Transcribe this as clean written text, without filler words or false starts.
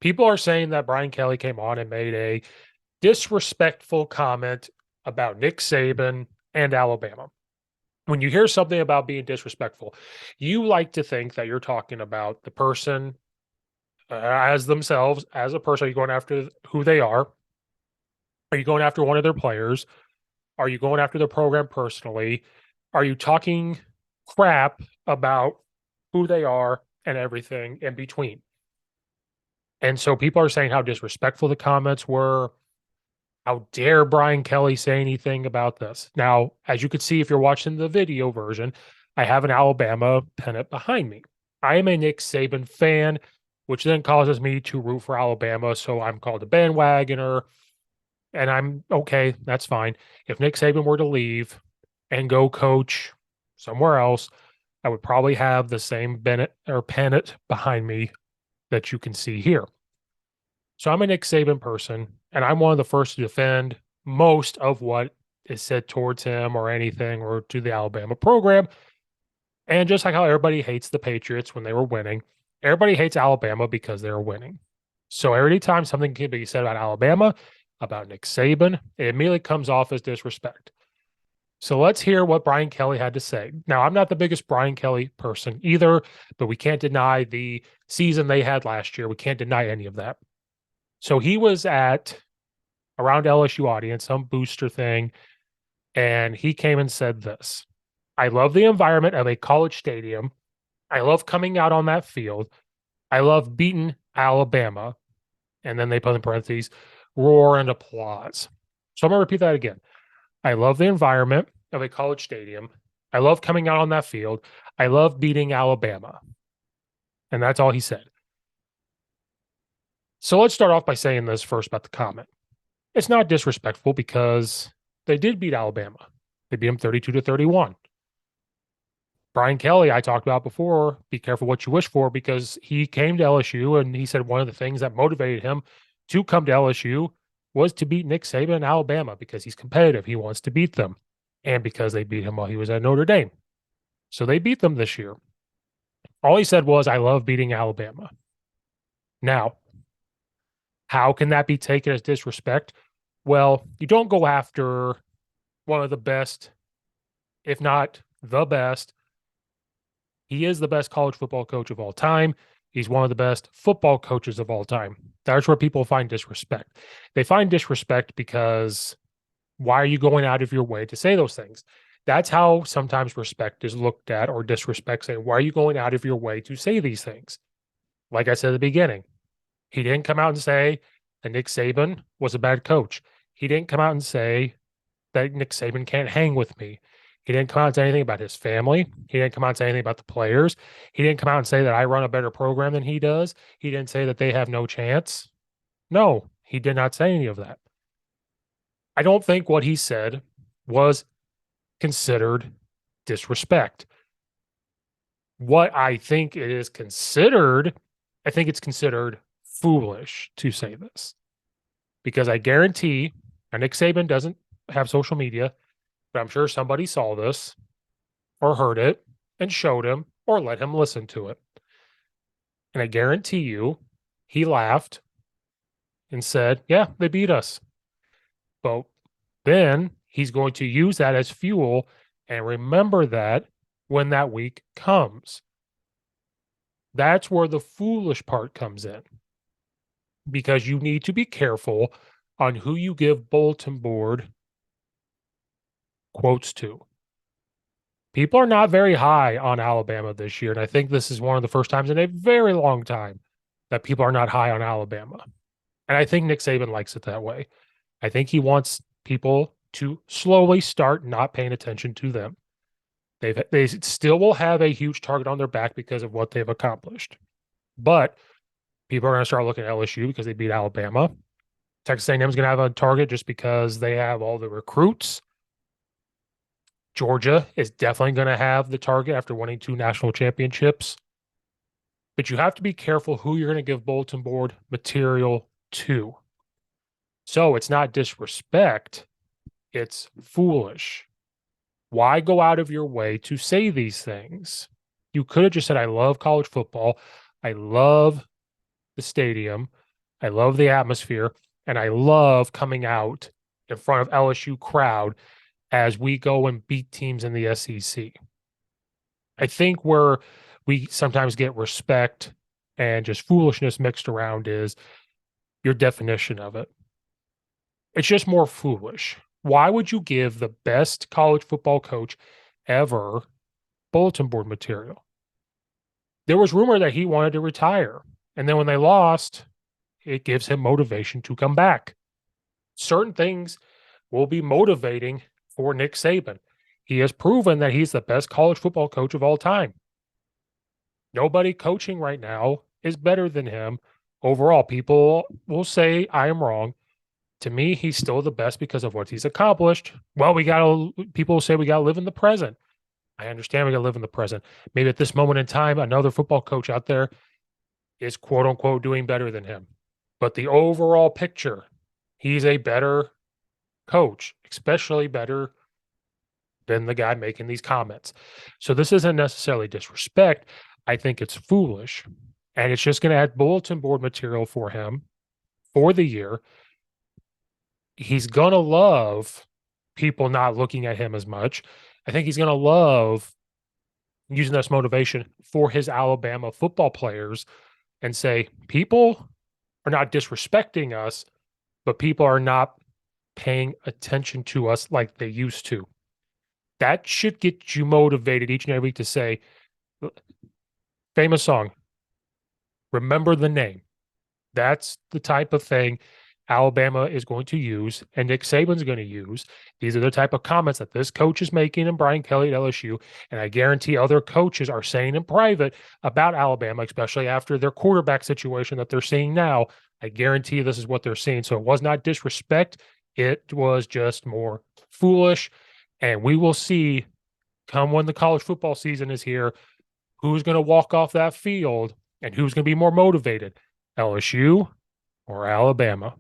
People are saying that Brian Kelly came on and made a disrespectful comment about Nick Saban and Alabama. When you hear something about being disrespectful, you like to think that you're talking about the person as themselves, as a person. Are you going after who they are? Are you going after one of their players? Are you going after the program personally? Are you talking crap about who they are and everything in between? And so people are saying how disrespectful the comments were. How dare Brian Kelly say anything about this? Now, as you could see, if you're watching the video version, I have an Alabama pennant behind me. I am a Nick Saban fan, which then causes me to root for Alabama. So I'm called a bandwagoner, and I'm okay. That's fine. If Nick Saban were to leave and go coach somewhere else, I would probably have the same Bennett or pennant behind me that you can see here. So I'm a Nick Saban person, and I'm one of the first to defend most of what is said towards him or anything or to the Alabama program. And just like how everybody hates the Patriots when they were winning, everybody hates Alabama because they were winning. So every time something can be said about Alabama, about Nick Saban, it immediately comes off as disrespect. So let's hear what Brian Kelly had to say. Now, I'm not the biggest Brian Kelly person either, but we can't deny the season they had last year. We can't deny any of that. So he was at around LSU audience, some booster thing, and he came and said this. I love the environment of a college stadium. I love coming out on that field. I love beating Alabama. And then they put in parentheses, roar and applause. So I'm going to repeat that again. I love the environment of a college stadium. I love coming out on that field. I love beating Alabama. And that's all he said. So let's start off by saying this first about the comment. It's not disrespectful because they did beat Alabama. They beat them 32-31. Brian Kelly, I talked about before, be careful what you wish for because he came to LSU and he said one of the things that motivated him to come to LSU was to beat Nick Saban in Alabama because he's competitive. He wants to beat them. And because they beat him while he was at Notre Dame. So they beat them this year. All he said was, I love beating Alabama. Now, how can that be taken as disrespect? Well, you don't go after one of the best, if not the best. He is the best college football coach of all time. He's one of the best football coaches of all time. That's where people find disrespect. They find disrespect because why are you going out of your way to say those things? That's how sometimes respect is looked at or disrespect, saying, why are you going out of your way to say these things? Like I said at the beginning, he didn't come out and say that Nick Saban was a bad coach. He didn't come out and say that Nick Saban can't hang with me. He didn't come out and say anything about his family. He didn't come out and say anything about the players. He didn't come out and say that I run a better program than he does. He didn't say that they have no chance. No, he did not say any of that. I don't think what he said was considered disrespect. What I think it is considered, I think it's considered foolish to say this because I guarantee, and Nick Saban doesn't have social media, but I'm sure somebody saw this or heard it and showed him or let him listen to it. And I guarantee you, he laughed and said, yeah, they beat us. But then he's going to use that as fuel and remember that when that week comes. That's where the foolish part comes in because you need to be careful on who you give bulletin board quotes to. People are not very high on Alabama this year. And I think this is one of the first times in a very long time that people are not high on Alabama. And I think Nick Saban likes it that way. I think he wants people to slowly start not paying attention to them. They still will have a huge target on their back because of what they've accomplished. But people are going to start looking at LSU because they beat Alabama. Texas A&M is going to have a target just because they have all the recruits. Georgia is definitely going to have the target after winning 2 national championships. But you have to be careful who you're going to give bulletin board material to. So it's not disrespect, it's foolish. Why go out of your way to say these things? You could have just said, I love college football. I love the stadium. I love the atmosphere, and I love coming out in front of LSU crowd as we go and beat teams in the SEC. I think where we sometimes get respect and just foolishness mixed around is your definition of it. It's just more foolish. Why would you give the best college football coach ever bulletin board material? There was rumor that he wanted to retire. And then when they lost, it gives him motivation to come back. Certain things will be motivating for Nick Saban. He has proven that he's the best college football coach of all time. Nobody coaching right now is better than him overall. People will say I am wrong. To me, he's still the best because of what he's accomplished. Well, people say we got to live in the present. I understand we got to live in the present. Maybe at this moment in time, another football coach out there is quote unquote doing better than him. But the overall picture, he's a better coach, especially better than the guy making these comments. So this isn't necessarily disrespect. I think it's foolish. And it's just going to add bulletin board material for him for the year. He's going to love people not looking at him as much. I think he's going to love using this motivation for his Alabama football players and say, people are not disrespecting us, but people are not paying attention to us like they used to. That should get you motivated each and every week to say, famous song, remember the name. That's the type of thing Alabama is going to use and Nick Saban's going to use. These are the type of comments that this coach is making and Brian Kelly at LSU. And I guarantee other coaches are saying in private about Alabama, especially after their quarterback situation that they're seeing now. I guarantee this is what they're seeing. So it was not disrespect. It was just more foolish. And we will see come when the college football season is here, who's going to walk off that field and who's going to be more motivated, LSU or Alabama.